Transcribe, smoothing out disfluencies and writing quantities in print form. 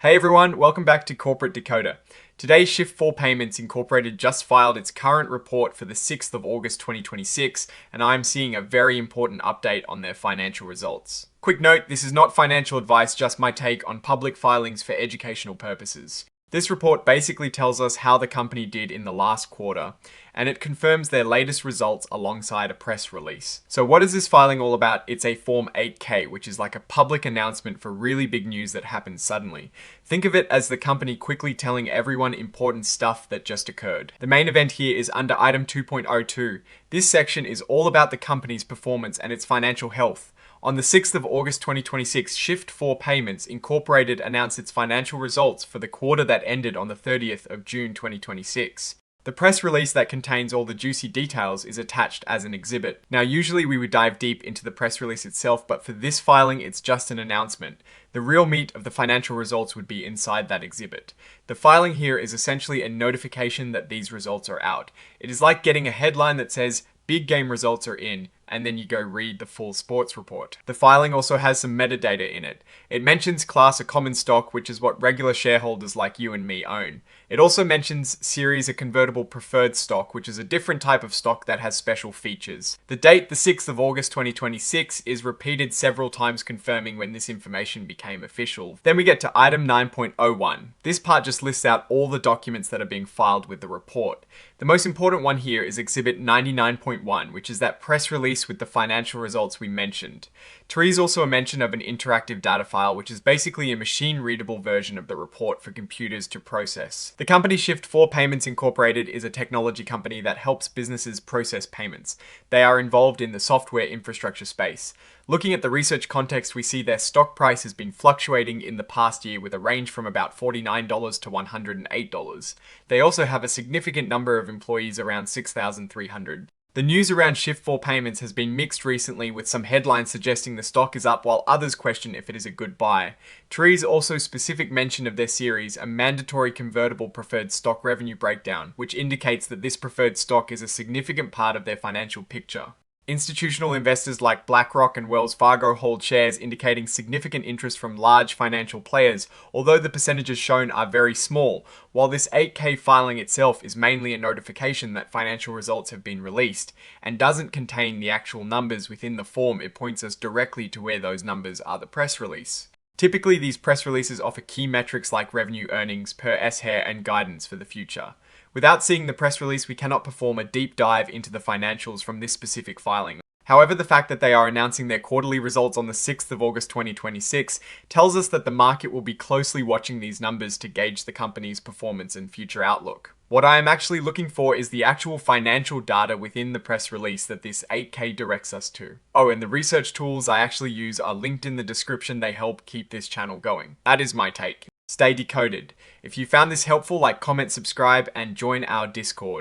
Hey everyone, welcome back to Corporate Decoder. Today, Shift4 Payments Incorporated just filed its current report for the 6th of August 2026, and I'm seeing a very important update on their financial results. Quick note, this is not financial advice, just my take on public filings for educational purposes. This report basically tells us how the company did in the last quarter, and it confirms their latest results alongside a press release. So what is this filing all about? It's a Form 8K, which is like a public announcement for really big news that happens suddenly. Think of it as the company quickly telling everyone important stuff that just occurred. The main event here is under item 2.02. This section is all about the company's performance and its financial health. On the 6th of August 2026, Shift4 Payments Incorporated announced its financial results for the quarter that ended on the 30th of June 2026. The press release that contains all the juicy details is attached as an exhibit. Now, usually we would dive deep into the press release itself, but for this filing, it's just an announcement. The real meat of the financial results would be inside that exhibit. The filing here is essentially a notification that these results are out. It is like getting a headline that says, "Big game results are in," and then you go read the full sports report. The filing also has some metadata in it. It mentions class a common stock, which is what regular shareholders like you and me own. It also mentions series a convertible preferred stock, which is a different type of stock that has special features. The date, the 6th of August 2026, is repeated several times confirming when this information became official. Then we get to item 9.01. This part just lists out all the documents that are being filed with the report. The most important one here is exhibit 99.1, which is that press release with the financial results we mentioned. There is also a mention of an interactive data file, which is basically a machine-readable version of the report for computers to process. The company Shift4 Payments Incorporated is a technology company that helps businesses process payments. They are involved in the software infrastructure space. Looking at the research context, we see their stock price has been fluctuating in the past year with a range from about $49 to $108. They also have a significant number of employees, around 6,300. The news around Shift4 Payments has been mixed recently, with some headlines suggesting the stock is up while others question if it is a good buy. Trees also specific mention of their series, a mandatory convertible preferred stock revenue breakdown, which indicates that this preferred stock is a significant part of their financial picture. Institutional investors like BlackRock and Wells Fargo hold shares, indicating significant interest from large financial players, although the percentages shown are very small. While this 8K filing itself is mainly a notification that financial results have been released, and doesn't contain the actual numbers within the form, it points us directly to where those numbers are the press release. Typically, these press releases offer key metrics like revenue, earnings, per S-hair, and guidance for the future. Without seeing the press release, we cannot perform a deep dive into the financials from this specific filing. However, the fact that they are announcing their quarterly results on the 6th of August 2026 tells us that the market will be closely watching these numbers to gauge the company's performance and future outlook. What I am actually looking for is the actual financial data within the press release that this 8K directs us to. Oh, and the research tools I actually use are linked in the description. They help keep this channel going. That is my take. Stay decoded. If you found this helpful, like, comment, subscribe, and join our Discord.